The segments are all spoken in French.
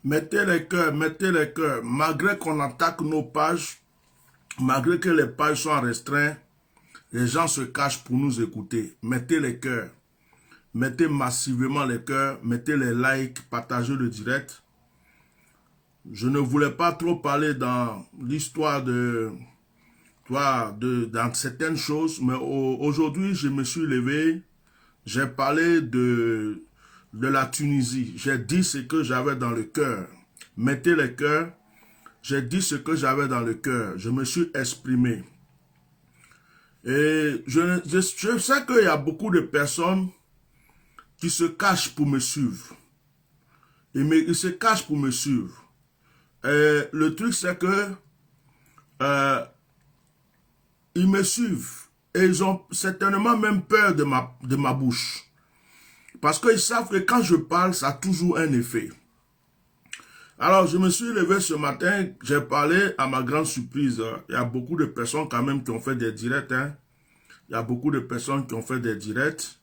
Mettez les cœurs. Malgré qu'on attaque nos pages, malgré que les pages sont restreintes, les gens se cachent pour nous écouter. Mettez les cœurs. Mettez massivement les cœurs. Mettez les likes. Partagez le direct. Je ne voulais pas trop parler dans l'histoire dans certaines choses, mais aujourd'hui, je me suis levé. J'ai parlé de la Tunisie. J'ai dit ce que j'avais dans le cœur. Mettez les cœurs. J'ai dit ce que j'avais dans le cœur. Je me suis exprimé. Et je sais qu'il y a beaucoup de personnes qui se cachent pour me suivre. Ils se cachent pour me suivre. Et le truc, c'est que ils me suivent. Et ils ont certainement même peur de ma bouche. Parce qu'ils savent que quand je parle, ça a toujours un effet. Alors, je me suis levé ce matin, j'ai parlé à ma grande surprise. Il y a beaucoup de personnes quand même qui ont fait des directs. Hein. Il y a beaucoup de personnes qui ont fait des directs.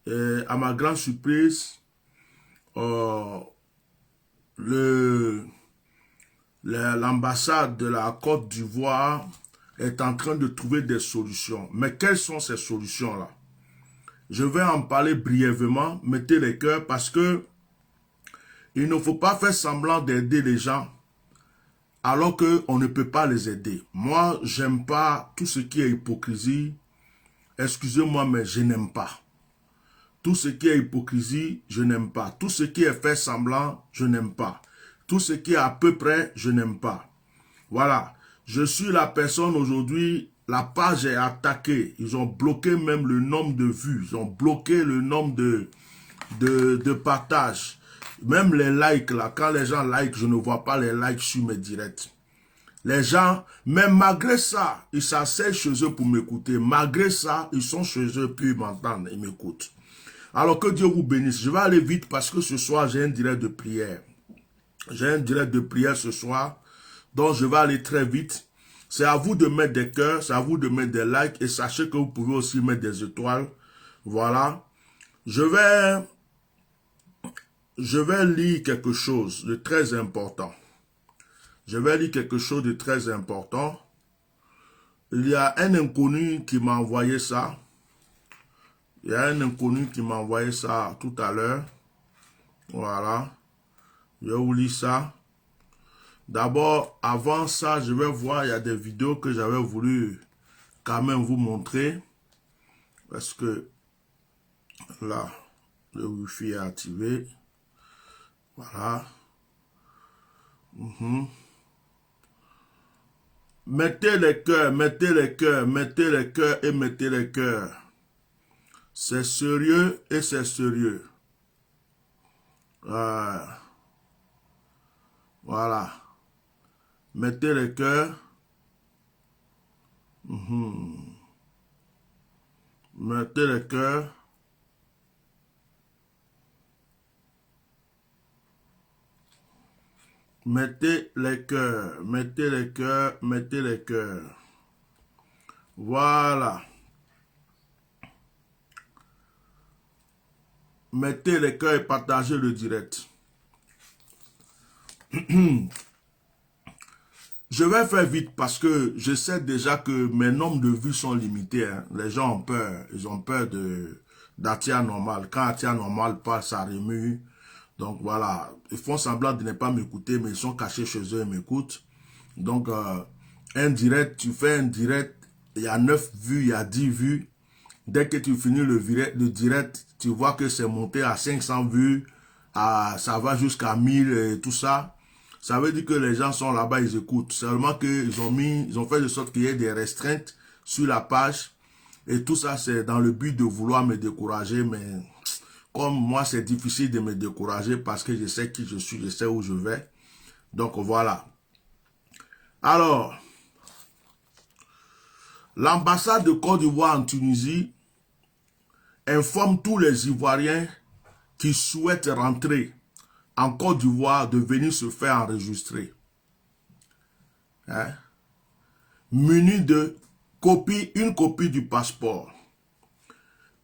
Et à ma grande surprise, l'ambassade de la Côte d'Ivoire est en train de trouver des solutions. Mais quelles sont ces solutions-là? Je vais en parler brièvement. Mettez les cœurs parce que il ne faut pas faire semblant d'aider les gens alors qu'on ne peut pas les aider. Moi, j'aime pas tout ce qui est hypocrisie. Excusez-moi, mais je n'aime pas. Tout ce qui est hypocrisie, je n'aime pas. Tout ce qui est fait semblant, je n'aime pas. Tout ce qui est à peu près, je n'aime pas. Voilà. Je suis la personne aujourd'hui, la page est attaquée. Ils ont bloqué même le nombre de vues. Ils ont bloqué le nombre de partages. Même les likes, là, quand les gens like, je ne vois pas les likes sur mes directs. Les gens, même malgré ça, ils s'asseyent chez eux pour m'écouter. Malgré ça, ils sont chez eux, puis ils m'entendent, ils m'écoutent. Alors que Dieu vous bénisse. Je vais aller vite parce que ce soir, j'ai un direct de prière. J'ai un direct de prière ce soir. Donc, je vais aller très vite. C'est à vous de mettre des cœurs, c'est à vous de mettre des likes. Et sachez que vous pouvez aussi mettre des étoiles. Voilà. Je vais lire quelque chose de très important. Je vais lire quelque chose de très important. Il y a un inconnu qui m'a envoyé ça. Il y a un inconnu qui m'a envoyé ça tout à l'heure. Voilà. Je vous lis ça. D'abord, avant ça, je vais voir, il y a des vidéos que j'avais voulu quand même vous montrer. Parce que là, le Wi-Fi est activé. Voilà. Mettez les cœurs, mettez les cœurs, mettez les cœurs et mettez les cœurs. C'est sérieux et c'est sérieux. Voilà. Mettez les cœurs. Mettez les cœurs. Mettez les cœurs, mettez les cœurs, mettez les cœurs. Voilà. Mettez les cœurs et partagez le direct. Je vais faire vite parce que je sais déjà que mes nombres de vues sont limités. Hein. Les gens ont peur. Ils ont peur d'Atia Normal. Quand Atia Normal parle, ça remue. Donc voilà, ils font semblant de ne pas m'écouter, mais ils sont cachés chez eux et m'écoutent. Donc, un direct, tu fais un direct, il y a 9 vues, il y a 10 vues. Dès que tu finis le direct, tu vois que c'est monté à 500 vues, ça va jusqu'à 1000 et tout ça. Ça veut dire que les gens sont là-bas, ils écoutent. Seulement qu'ils ont fait de sorte qu'il y ait des restreintes sur la page. Et tout ça, c'est dans le but de vouloir me décourager, mais... Comme moi, c'est difficile de me décourager parce que je sais qui je suis, je sais où je vais. Donc, voilà. Alors, l'ambassade de Côte d'Ivoire en Tunisie informe tous les Ivoiriens qui souhaitent rentrer en Côte d'Ivoire de venir se faire enregistrer. Hein? Muni de une copie du passeport.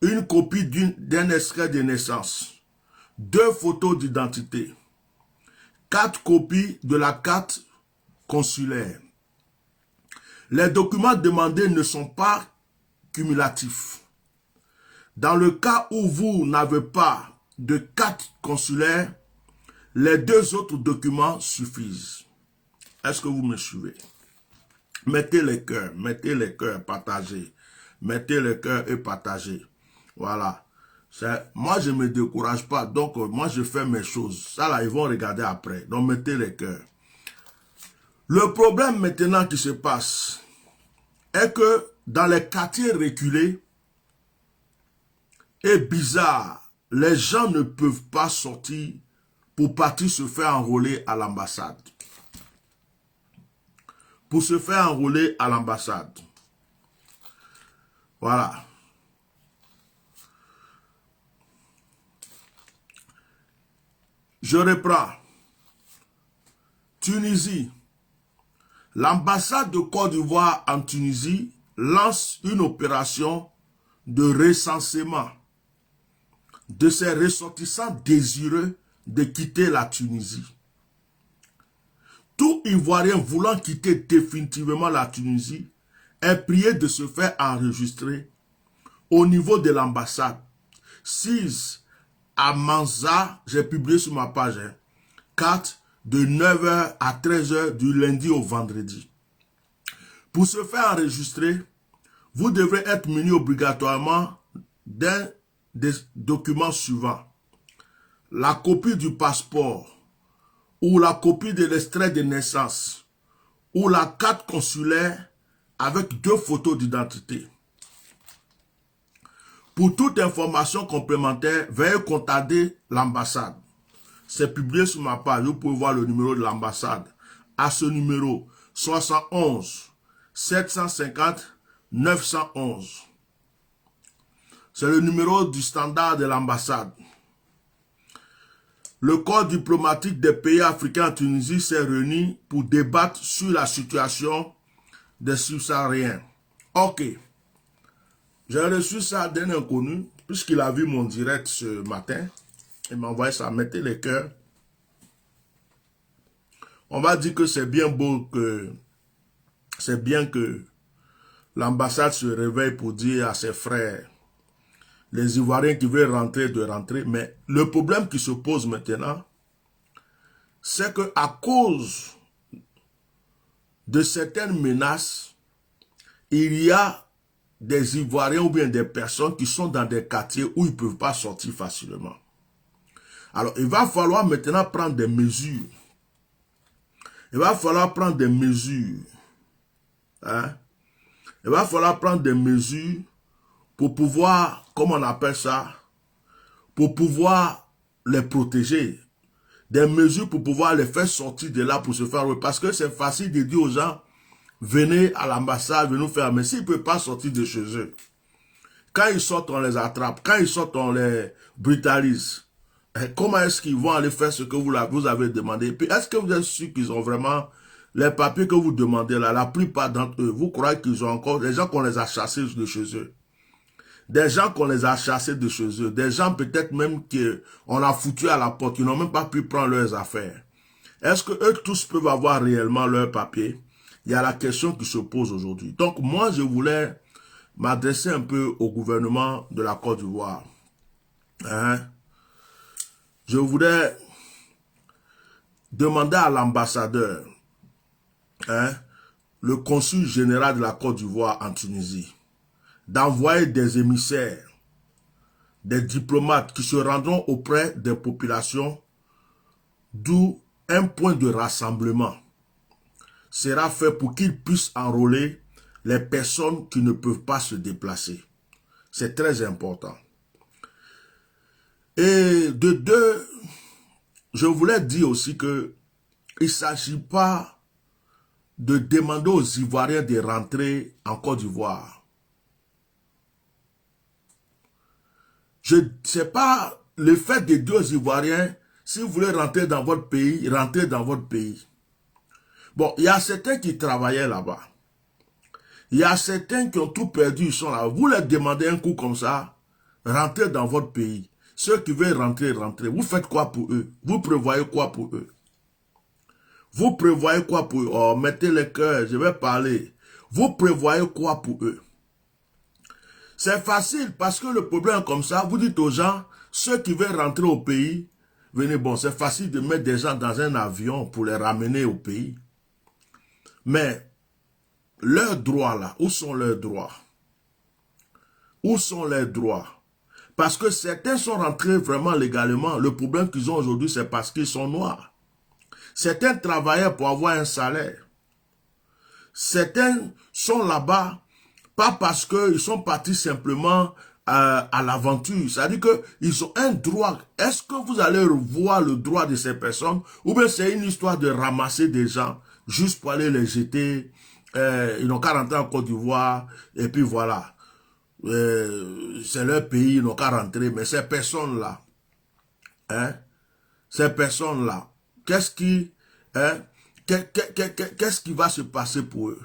Une copie d'un extrait de naissance, 2 photos d'identité, 4 copies de la carte consulaire. Les documents demandés ne sont pas cumulatifs. Dans le cas où vous n'avez pas de carte consulaire, les 2 autres documents suffisent. Est-ce que vous me suivez? Mettez les cœurs, partagez. Mettez les cœurs et partagez. Voilà. Moi, je ne me décourage pas. Donc, moi, je fais mes choses. Ça, là, ils vont regarder après. Donc, mettez les cœurs. Le problème maintenant qui se passe est que dans les quartiers reculés et bizarres, les gens ne peuvent pas sortir pour partir se faire enrôler à l'ambassade. Pour se faire enrôler à l'ambassade. Voilà. Je reprends. Tunisie. L'ambassade de Côte d'Ivoire en Tunisie lance une opération de recensement de ces ressortissants désireux de quitter la Tunisie. Tout Ivoirien voulant quitter définitivement la Tunisie est prié de se faire enregistrer au niveau de l'ambassade. 6 à Manza, j'ai publié sur ma page, 4 de 9h à 13h du lundi au vendredi. Pour se faire enregistrer, vous devrez être muni obligatoirement d'un des documents suivants. La copie du passeport ou la copie de l'extrait de naissance ou la carte consulaire avec 2 photos d'identité. Pour toute information complémentaire, veuillez contacter l'ambassade. C'est publié sur ma page. Vous pouvez voir le numéro de l'ambassade. À ce numéro, 71 750 911. C'est le numéro du standard de l'ambassade. Le corps diplomatique des pays africains en Tunisie s'est réuni pour débattre sur la situation des subsahariens. Ok. J'ai reçu ça d'un inconnu, puisqu'il a vu mon direct ce matin. Il m'a envoyé ça, mettez les cœurs. On va dire que c'est bien beau que... C'est bien que l'ambassade se réveille pour dire à ses frères, les Ivoiriens qui veulent rentrer, de rentrer. Mais le problème qui se pose maintenant, c'est que à cause de certaines menaces, il y a des Ivoiriens ou bien des personnes qui sont dans des quartiers où ils ne peuvent pas sortir facilement. Alors, il va falloir maintenant prendre des mesures. Il va falloir prendre des mesures. Hein? Il va falloir prendre des mesures pour pouvoir, comment on appelle ça, pour pouvoir les protéger. Des mesures pour pouvoir les faire sortir de là pour se faire... Parce que c'est facile de dire aux gens, venez à l'ambassade, venez nous faire... Mais s'ils ne peuvent pas sortir de chez eux, quand ils sortent, on les attrape. Quand ils sortent, on les brutalise. Et comment est-ce qu'ils vont aller faire ce que vous avez demandé? Et puis, est-ce que vous êtes sûr qu'ils ont vraiment les papiers que vous demandez là? La plupart d'entre eux, vous croyez qu'ils ont encore des gens qu'on les a chassés de chez eux. Des gens qu'on les a chassés de chez eux. Des gens peut-être même qu'on a foutu à la porte, qui n'ont même pas pu prendre leurs affaires. Est-ce que eux tous peuvent avoir réellement leurs papiers? Il y a la question qui se pose aujourd'hui. Donc, moi, je voulais m'adresser un peu au gouvernement de la Côte d'Ivoire. Hein? Je voudrais demander à l'ambassadeur, hein, le consul général de la Côte d'Ivoire en Tunisie, d'envoyer des émissaires, des diplomates qui se rendront auprès des populations, d'où un point de rassemblement sera fait pour qu'ils puissent enrôler les personnes qui ne peuvent pas se déplacer. C'est très important. Et de deux, je voulais dire aussi que il ne s'agit pas de demander aux Ivoiriens de rentrer en Côte d'Ivoire. Je ne sais pas le fait de dire aux Ivoiriens, si vous voulez rentrer dans votre pays, rentrez dans votre pays. Bon, il y a certains qui travaillaient là-bas. Il y a certains qui ont tout perdu, ils sont là. Vous leur demandez un coup comme ça, rentrez dans votre pays. Ceux qui veulent rentrer, rentrez. Vous faites quoi pour eux? Vous prévoyez quoi pour eux? Vous prévoyez quoi pour eux? Oh, mettez les cœurs, je vais parler. Vous prévoyez quoi pour eux? C'est facile parce que le problème comme ça, vous dites aux gens, ceux qui veulent rentrer au pays, venez, bon, c'est facile de mettre des gens dans un avion pour les ramener au pays. Mais leurs droits là, où sont leurs droits? Où sont leurs droits? Parce que certains sont rentrés vraiment légalement. Le problème qu'ils ont aujourd'hui, c'est parce qu'ils sont noirs. Certains travaillaient pour avoir un salaire. Certains sont là-bas, pas parce qu'ils sont partis simplement à l'aventure. C'est-à-dire qu'ils ont un droit. Est-ce que vous allez revoir le droit de ces personnes? Ou bien c'est une histoire de ramasser des gens juste pour aller les jeter. Ils n'ont qu'à rentrer en Côte d'Ivoire. Et puis voilà. C'est leur pays, ils n'ont qu'à rentrer. Mais ces personnes-là, hein, ces personnes-là, qu'est-ce qui va se passer pour eux?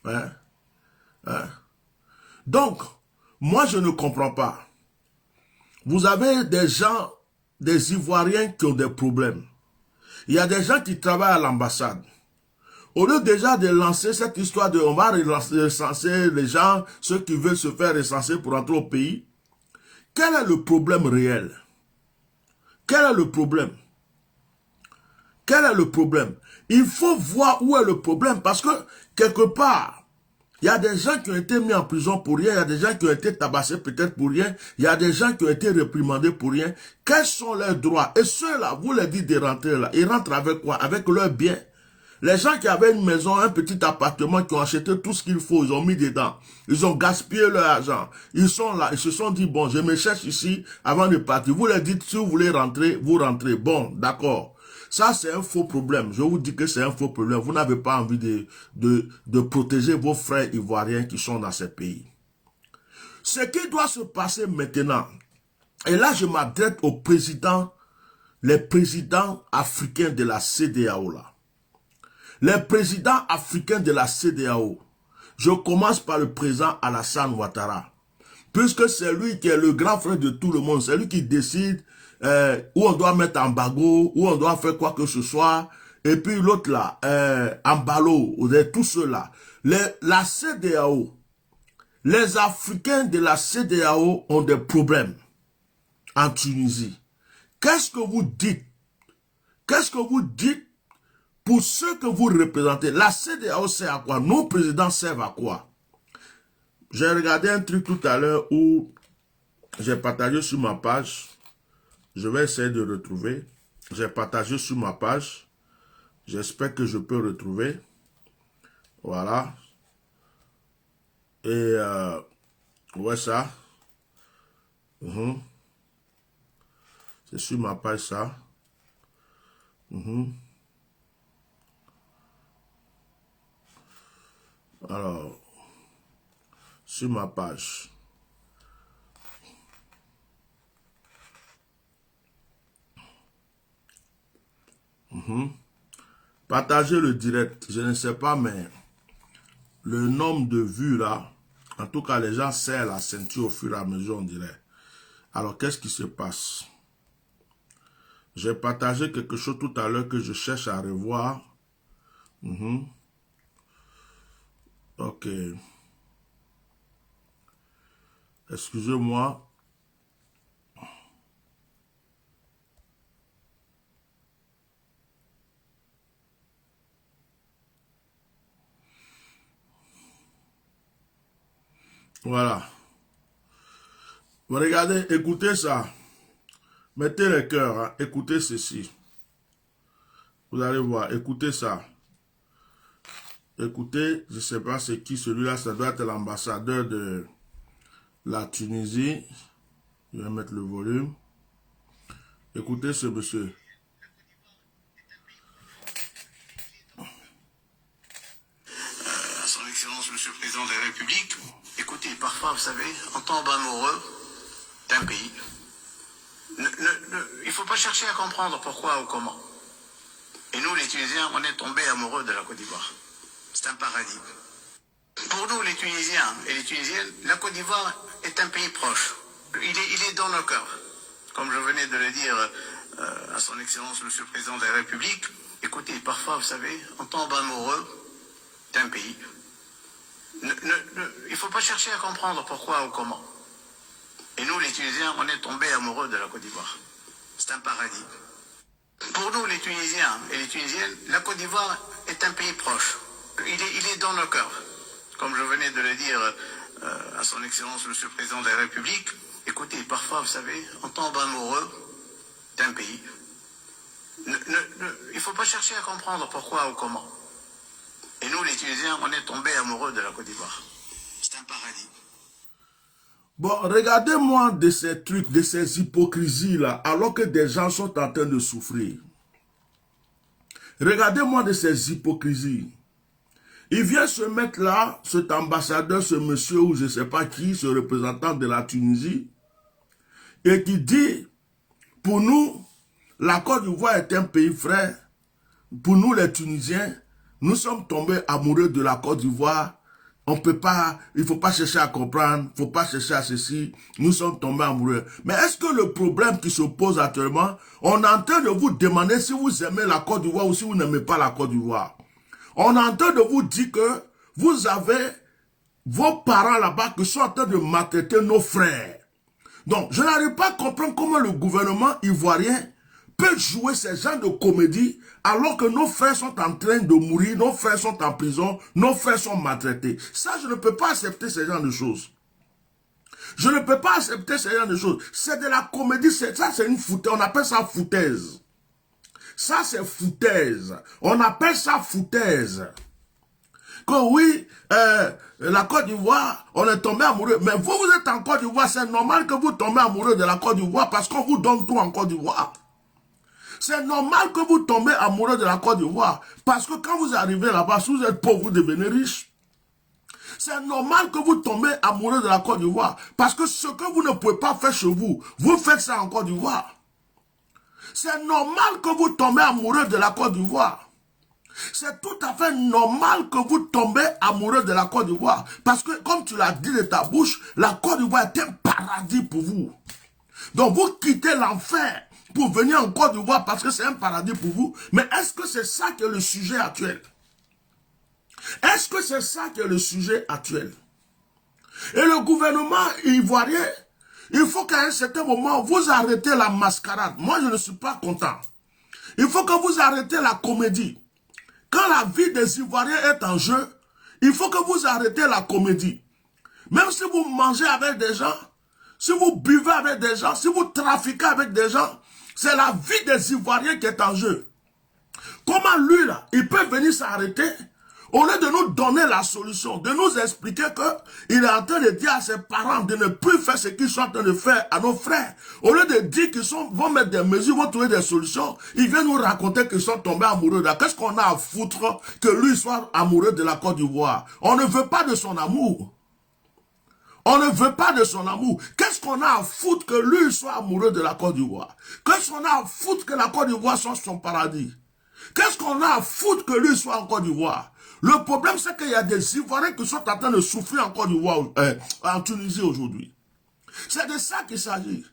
Hein? Hein? Donc, moi je ne comprends pas. Vous avez des gens, des Ivoiriens qui ont des problèmes. Il y a des gens qui travaillent à l'ambassade. Au lieu déjà de lancer cette histoire de on va recenser les gens, ceux qui veulent se faire recenser pour entrer au pays, quel est le problème réel? Quel est le problème? Quel est le problème? Il faut voir où est le problème parce que quelque part, il y a des gens qui ont été mis en prison pour rien, il y a des gens qui ont été tabassés peut-être pour rien, il y a des gens qui ont été réprimandés pour rien. Quels sont leurs droits? Et ceux-là, vous les dites de rentrer là, ils rentrent avec quoi? Avec leurs biens. Les gens qui avaient une maison, un petit appartement, qui ont acheté tout ce qu'il faut, ils ont mis dedans. Ils ont gaspillé leur argent. Ils sont là, ils se sont dit, bon, je me cherche ici avant de partir. Vous leur dites, si vous voulez rentrer, vous rentrez. Bon, d'accord. Ça, c'est un faux problème. Je vous dis que c'est un faux problème. Vous n'avez pas envie de protéger vos frères ivoiriens qui sont dans ces pays. Ce qui doit se passer maintenant, et là, je m'adresse aux présidents, les présidents africains de la CEDEAO, là. Les présidents africains de la CEDEAO, je commence par le président Alassane Ouattara, puisque c'est lui qui est le grand frère de tout le monde, c'est lui qui décide où on doit mettre embargo, où on doit faire quoi que ce soit, et puis l'autre là, Ambalo, tout cela. La CEDEAO, les Africains de la CEDEAO ont des problèmes en Tunisie. Qu'est-ce que vous dites? Qu'est-ce que vous dites pour ceux que vous représentez? La CEDEAO sert à quoi? Nos présidents servent à quoi? J'ai regardé un truc tout à l'heure où j'ai partagé sur ma page. Je vais essayer de retrouver. J'ai partagé sur ma page. J'espère que je peux retrouver. Voilà. Et ouais ça. C'est sur ma page ça. Alors, sur ma page. Partagez le direct. Je ne sais pas, mais le nombre de vues là, en tout cas, les gens serrent la ceinture au fur et à mesure, on dirait. Alors, qu'est-ce qui se passe? J'ai partagé quelque chose tout à l'heure que je cherche à revoir. Ok. Excusez-moi. Voilà. Vous regardez, écoutez ça. Mettez les cœurs, hein. Écoutez ceci. Vous allez voir, écoutez ça. Écoutez, je ne sais pas c'est qui celui-là, ça doit être l'ambassadeur de la Tunisie. Je vais mettre le volume. Écoutez ce monsieur. À son Excellence, Monsieur le Président de la République, écoutez, parfois, vous savez, on tombe amoureux d'un pays. Il ne faut pas chercher à comprendre pourquoi ou comment. Et nous, les Tunisiens, on est tombés amoureux de la Côte d'Ivoire. C'est un paradis. Pour nous, les Tunisiens et les Tunisiennes, la Côte d'Ivoire est un pays proche. Il est dans nos cœurs. Comme je venais de le dire à son Excellence, Monsieur le Président de la République, écoutez, parfois, vous savez, on tombe amoureux d'un pays. Il ne faut pas chercher à comprendre pourquoi ou comment. Et nous, les Tunisiens, on est tombés amoureux de la Côte d'Ivoire. C'est un paradis. Pour nous, les Tunisiens et les Tunisiennes, la Côte d'Ivoire est un pays proche. Il est dans nos cœurs. Comme je venais de le dire à son Excellence, Monsieur le Président de la République, écoutez, parfois, vous savez, on tombe amoureux d'un pays. Il ne faut pas chercher à comprendre pourquoi ou comment. Et nous, les Tunisiens, on est tombés amoureux de la Côte d'Ivoire. C'est un paradis. Bon, regardez-moi de ces trucs, de ces hypocrisies-là, alors que des gens sont en train de souffrir. Regardez-moi de ces hypocrisies. Il vient se mettre là, cet ambassadeur, ce monsieur ou je ne sais pas qui, ce représentant de la Tunisie, et qui dit, pour nous, la Côte d'Ivoire est un pays frère. Pour nous, les Tunisiens, nous sommes tombés amoureux de la Côte d'Ivoire. On peut pas, il faut pas chercher à comprendre, il faut pas chercher à ceci. Nous sommes tombés amoureux. Mais est-ce que le problème qui se pose actuellement, on est en train de vous demander si vous aimez la Côte d'Ivoire ou si vous n'aimez pas la Côte d'Ivoire. On est en train de vous dire que vous avez vos parents là-bas qui sont en train de maltraiter nos frères. Donc, je n'arrive pas à comprendre comment le gouvernement ivoirien peut jouer ces genres de comédie alors que nos frères sont en train de mourir, nos frères sont en prison, nos frères sont maltraités. Ça, je ne peux pas accepter ce genre de choses. Je ne peux pas accepter ce genre de choses. C'est de la comédie, ça c'est une foutaise, on appelle ça foutaise. Ça c'est foutaise. On appelle ça foutaise. Que oui, la Côte d'Ivoire, on est tombé amoureux. Mais vous êtes en Côte d'Ivoire, c'est normal que vous tombez amoureux de la Côte d'Ivoire parce qu'on vous donne tout en Côte d'Ivoire. C'est normal que vous tombez amoureux de la Côte d'Ivoire. Parce que quand vous arrivez là-bas, si vous êtes pauvre, vous devenez riche. C'est normal que vous tombez amoureux de la Côte d'Ivoire. Parce que ce que vous ne pouvez pas faire chez vous, vous faites ça en Côte d'Ivoire. C'est normal que vous tombez amoureux de la Côte d'Ivoire. C'est tout à fait normal que vous tombez amoureux de la Côte d'Ivoire. Parce que, comme tu l'as dit de ta bouche, la Côte d'Ivoire est un paradis pour vous. Donc, vous quittez l'enfer pour venir en Côte d'Ivoire parce que c'est un paradis pour vous. Mais est-ce que c'est ça qui est le sujet actuel? Est-ce que c'est ça qui est le sujet actuel? Et le gouvernement ivoirien, il faut qu'à un certain moment, vous arrêtez la mascarade. Moi, je ne suis pas content. Il faut que vous arrêtez la comédie. Quand la vie des Ivoiriens est en jeu, il faut que vous arrêtez la comédie. Même si vous mangez avec des gens, si vous buvez avec des gens, si vous trafiquez avec des gens, c'est la vie des Ivoiriens qui est en jeu. Comment lui, là, il peut venir s'arrêter au lieu de nous donner la solution, de nous expliquer qu'il est en train de dire à ses parents de ne plus faire ce qu'ils sont en train de faire à nos frères. Au lieu de dire qu'ils vont mettre des mesures, vont trouver des solutions, il vient nous raconter qu'ils sont tombés amoureux. Qu'est-ce qu'on a à foutre que lui soit amoureux de la Côte d'Ivoire? On ne veut pas de son amour. On ne veut pas de son amour. Qu'est-ce qu'on a à foutre que lui soit amoureux de la Côte d'Ivoire? Qu'est-ce qu'on a à foutre que la Côte d'Ivoire soit son paradis? Qu'est-ce qu'on a à foutre que lui soit en Côte d'Ivoire? Le problème, c'est qu'il y a des Ivoiriens qui sont en train de souffrir en Côte d'Ivoire, en Tunisie aujourd'hui. C'est de ça qu'il s'agit.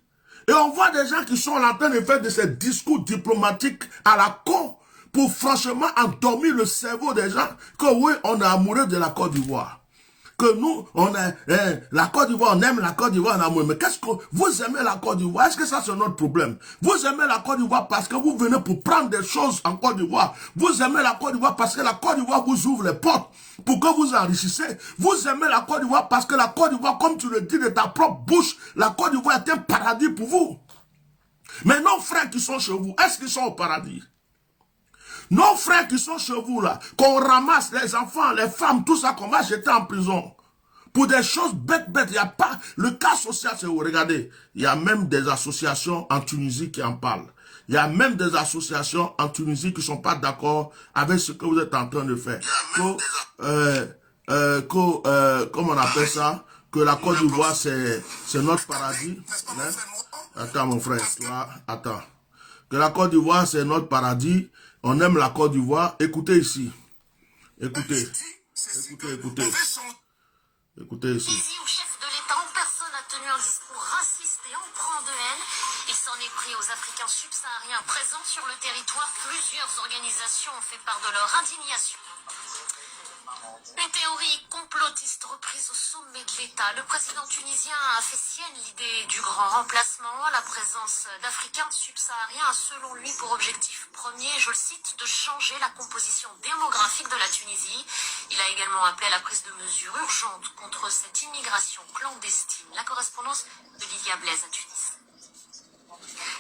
Et on voit des gens qui sont en train de faire de ces discours diplomatiques à la con pour franchement endormir le cerveau des gens que oui, on est amoureux de la Côte d'Ivoire. Que nous, on est, la Côte d'Ivoire, on aime la Côte d'Ivoire, on est amoureux. Mais qu'est-ce que vous aimez la Côte d'Ivoire? Est-ce que ça c'est notre problème? Vous aimez la Côte d'Ivoire parce que vous venez pour prendre des choses en Côte d'Ivoire. Vous aimez la Côte d'Ivoire parce que la Côte d'Ivoire vous ouvre les portes pour que vous enrichissez. Vous aimez la Côte d'Ivoire parce que la Côte d'Ivoire, comme tu le dis de ta propre bouche, la Côte d'Ivoire est un paradis pour vous. Mais nos frères qui sont chez vous, est-ce qu'ils sont au paradis? Nos frères qui sont chez vous là, qu'on ramasse les enfants, les femmes, tout ça, qu'on va jeter en prison. Pour des choses bêtes, il n'y a pas... Le cas social, c'est où, regardez, il y a même des associations en Tunisie qui en parlent. Il y a même des associations en Tunisie qui ne sont pas d'accord avec ce que vous êtes en train de faire. Comment on appelle ça? Que la Côte d'Ivoire, c'est notre paradis. Hein? Attends, mon frère, toi, attends. Que la Côte d'Ivoire, c'est notre paradis. On aime la Côte d'Ivoire. Écoutez ici. Écoutez. Écoutez. Écoutez ici. Ici, où chef de l'État en personne a tenu un discours raciste et empreint de haine. Il s'en est pris aux Africains subsahariens présents sur sur le territoire, plusieurs organisations ont fait part de leur indignation. Une théorie complotiste reprise au sommet de l'État. Le président tunisien a fait sienne l'idée du grand remplacement. La présence d'Africains subsahariens a selon lui pour objectif premier, je le cite, de changer la composition démographique de la Tunisie. Il a également appelé à la prise de mesures urgentes contre cette immigration clandestine. La correspondance de Lydia Blaise à Tunis.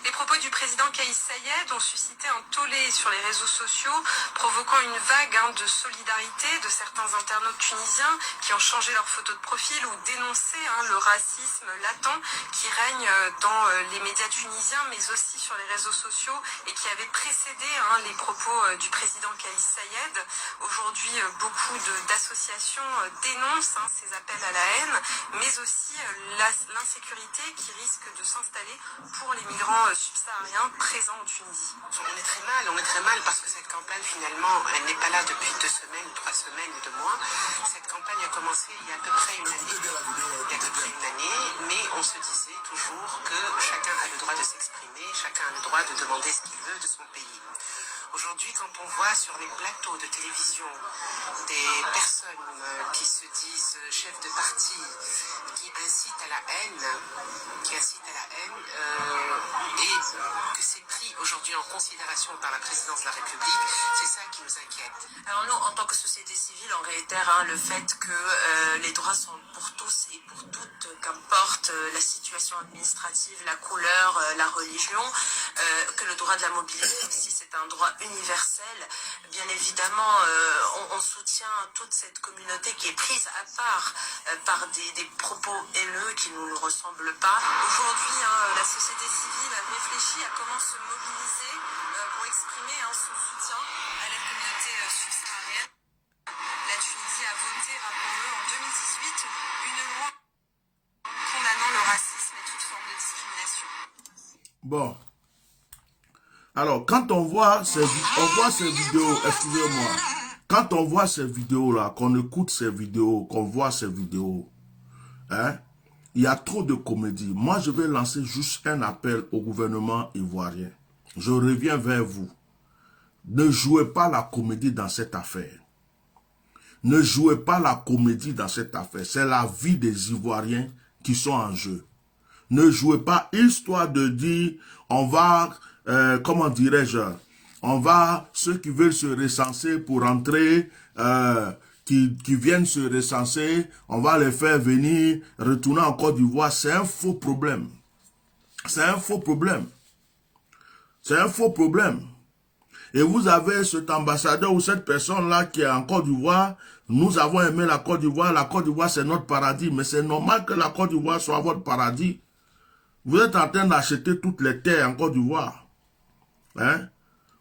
Les propos du président Kais Saied ont suscité un tollé sur les réseaux sociaux, provoquant une vague de solidarité de certains internautes tunisiens qui ont changé leur photo de profil ou dénoncé le racisme latent qui règne dans les médias tunisiens, mais aussi sur les réseaux sociaux et qui avait précédé les propos du président Kais Saied. Aujourd'hui, beaucoup d'associations dénoncent ces appels à la haine, mais aussi l'insécurité qui risque de s'installer pour les migrants subsahariens présents en Tunisie. On est très mal parce que cette campagne finalement, elle n'est pas là depuis 2 semaines, 3 semaines ou 2 mois. Cette campagne a commencé il y a à peu près une année. Mais on se disait toujours que chacun a le droit de s'exprimer, chacun a le droit de demander ce qu'il veut de son pays. Aujourd'hui, quand on voit sur les plateaux de télévision des personnes qui se disent chefs de parti, qui incitent à la haine, et que c'est pris aujourd'hui en considération par la présidence de la République, c'est ça qui nous inquiète. Alors nous, en tant que société civile, on réitère le fait que les droits sont pour tous et pour toutes, qu'importe la situation administrative, la couleur, la religion, que le droit de la mobilité aussi c'est un droit universel. Bien évidemment, on soutient toute cette communauté qui est prise à part par des propos haineux qui ne nous ressemblent pas. Aujourd'hui, la société civile a réfléchi à comment se mobiliser pour exprimer son soutien à la communauté subsaharienne. La Tunisie a voté, rappelons-le, en 2018, une loi condamnant le racisme et toute forme de discrimination. Bon. Alors, quand on voit ces vidéos, excusez-moi, quand on voit ces vidéos-là, qu'on écoute ces vidéos, qu'on voit ces vidéos, il y a trop de comédie. Moi, je vais lancer juste un appel au gouvernement ivoirien. Je reviens vers vous. Ne jouez pas la comédie dans cette affaire. Ne jouez pas la comédie dans cette affaire. C'est la vie des Ivoiriens qui sont en jeu. Ne jouez pas histoire de dire, on va, comment dirais-je, on va, ceux qui veulent se recenser pour entrer, qui viennent se recenser, on va les faire venir, retourner en Côte d'Ivoire. C'est un faux problème. C'est un faux problème. C'est un faux problème. Et vous avez cet ambassadeur ou cette personne-là qui est en Côte d'Ivoire. Nous avons aimé la Côte d'Ivoire. La Côte d'Ivoire, c'est notre paradis. Mais c'est normal que la Côte d'Ivoire soit votre paradis. Vous êtes en train d'acheter toutes les terres en Côte d'Ivoire.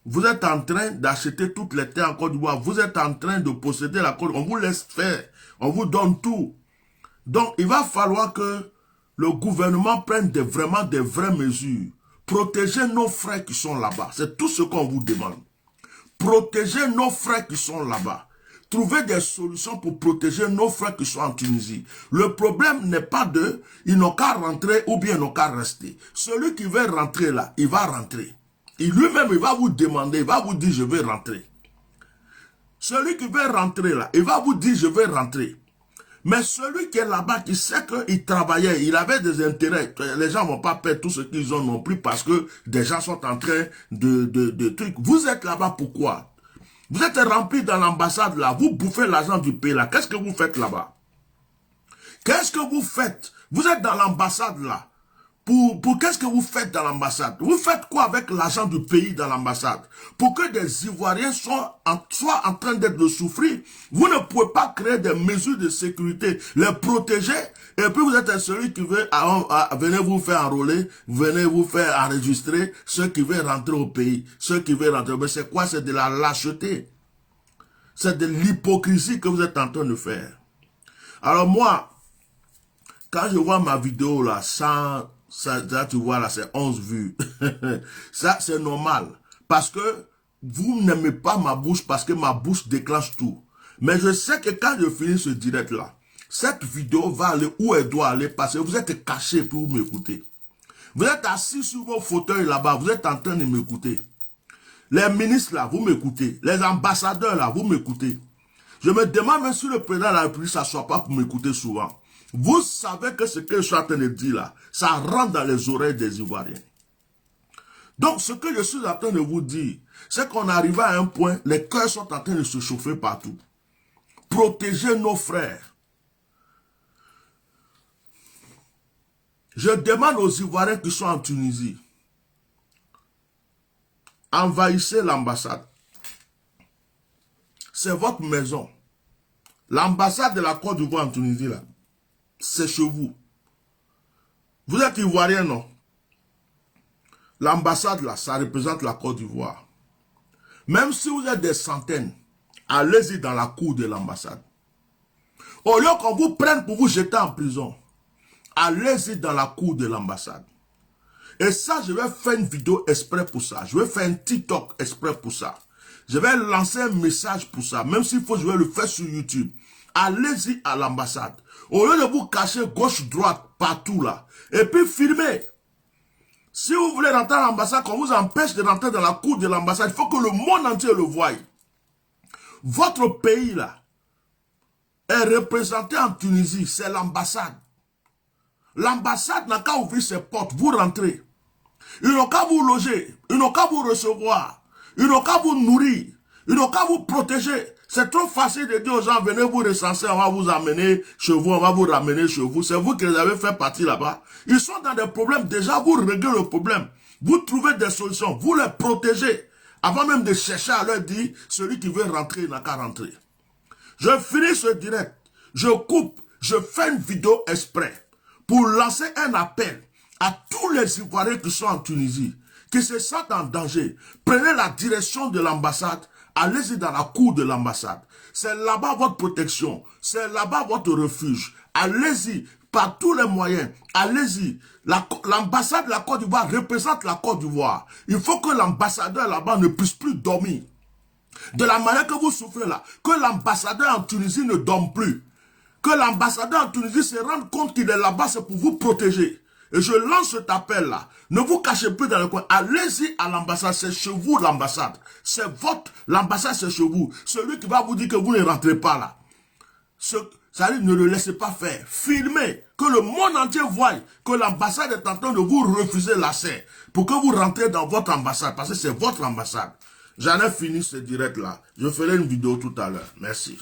Vous êtes en train d'acheter toutes les terres en Côte d'Ivoire. Vous êtes en train de posséder la Côte d'Ivoire. On vous laisse faire. On vous donne tout. Donc, il va falloir que le gouvernement prenne vraiment des vraies mesures. Protégez nos frères qui sont là-bas. C'est tout ce qu'on vous demande. Protégez nos frères qui sont là-bas. Trouvez des solutions pour protéger nos frères qui sont en Tunisie. Le problème n'est pas de, ils n'ont qu'à rentrer ou bien ils n'ont qu'à rester. Celui qui veut rentrer là, il va rentrer. Et lui-même, il va vous demander, il va vous dire, je vais rentrer. Celui qui veut rentrer là, il va vous dire, je vais rentrer. Mais celui qui est là-bas, qui sait qu'il travaillait, il avait des intérêts, les gens ne vont pas perdre tout ce qu'ils ont non plus parce que des gens sont en train de trucs. Vous êtes là-bas pourquoi? Vous êtes rempli dans l'ambassade là, vous bouffez l'argent du pays là. Qu'est-ce que vous faites là-bas? Qu'est-ce que vous faites? Vous êtes dans l'ambassade là. Pour qu'est-ce que vous faites dans l'ambassade? Vous faites quoi avec l'argent du pays dans l'ambassade? Pour que des Ivoiriens soient en train d'être de souffrir, vous ne pouvez pas créer des mesures de sécurité, les protéger, et puis vous êtes celui qui veut, venez vous faire enrôler, venez vous faire enregistrer, ceux qui veulent rentrer au pays, ceux qui veulent rentrer. Mais c'est quoi? C'est de la lâcheté. C'est de l'hypocrisie que vous êtes en train de faire. Alors moi, quand je vois ma vidéo là, ça, tu vois là, c'est 11 vues. Ça, c'est normal. Parce que vous n'aimez pas ma bouche, parce que ma bouche déclenche tout. Mais je sais que quand je finis ce direct là, cette vidéo va aller où elle doit aller, parce que vous êtes cachés pour m'écouter. Vous êtes assis sur vos fauteuils là-bas, vous êtes en train de m'écouter. Les ministres là, vous m'écoutez. Les ambassadeurs là, vous m'écoutez. Je me demande même si le président de la République ne s'assoit pas pour m'écouter souvent. Vous savez que ce que je suis en train de dire là, ça rentre dans les oreilles des Ivoiriens. Donc ce que je suis en train de vous dire, c'est qu'on arrive à un point, les cœurs sont en train de se chauffer partout. Protéger nos frères. Je demande aux Ivoiriens qui sont en Tunisie, envahissez l'ambassade. C'est votre maison. L'ambassade de la Côte d'Ivoire en Tunisie, là, c'est chez vous. Vous êtes Ivoirien, non? L'ambassade, là, ça représente la Côte d'Ivoire. Même si vous êtes des centaines, allez-y dans la cour de l'ambassade. Au lieu qu'on vous prenne pour vous jeter en prison, allez-y dans la cour de l'ambassade. Et ça, je vais faire une vidéo exprès pour ça. Je vais faire un TikTok exprès pour ça. Je vais lancer un message pour ça. Même s'il faut, je vais le faire sur YouTube. Allez-y à l'ambassade. Au lieu de vous cacher gauche-droite partout là. Et puis filmez. Si vous voulez rentrer à l'ambassade, qu'on vous empêche de rentrer dans la cour de l'ambassade, il faut que le monde entier le voie. Votre pays là est représenté en Tunisie. C'est l'ambassade. L'ambassade n'a qu'à ouvrir ses portes. Vous rentrez. Ils n'ont qu'à vous loger. Ils n'ont qu'à vous recevoir. Ils n'ont qu'à vous nourrir. Ils n'ont qu'à vous protéger. C'est trop facile de dire aux gens, venez vous recenser, on va vous amener chez vous, on va vous ramener chez vous. C'est vous qui les avez fait partir là-bas. Ils sont dans des problèmes. Déjà, vous réglez le problème. Vous trouvez des solutions. Vous les protégez. Avant même de chercher à leur dire, celui qui veut rentrer, il n'a qu'à rentrer. Je finis ce direct. Je coupe. Je fais une vidéo exprès pour lancer un appel à tous les Ivoiriens qui sont en Tunisie, qui se sentent en danger. Prenez la direction de l'ambassade, allez-y dans la cour de l'ambassade. C'est là-bas votre protection, c'est là-bas votre refuge. Allez-y par tous les moyens, allez-y. L'ambassade de la Côte d'Ivoire représente la Côte d'Ivoire. Il faut que l'ambassadeur là-bas ne puisse plus dormir. De la manière que vous souffrez là, que l'ambassadeur en Tunisie ne dorme plus. Que l'ambassadeur en Tunisie se rende compte qu'il est là-bas, c'est pour vous protéger. Et je lance cet appel-là. Ne vous cachez plus dans le coin. Allez-y à l'ambassade. C'est chez vous l'ambassade. C'est votre... L'ambassade, c'est chez vous. Celui qui va vous dire que vous ne rentrez pas là. Ça dit, ne le laissez pas faire. Filmez. Que le monde entier voie que l'ambassade est en train de vous refuser l'accès. Pour que vous rentrez dans votre ambassade. Parce que c'est votre ambassade. J'en ai fini ce direct-là. Je ferai une vidéo tout à l'heure. Merci.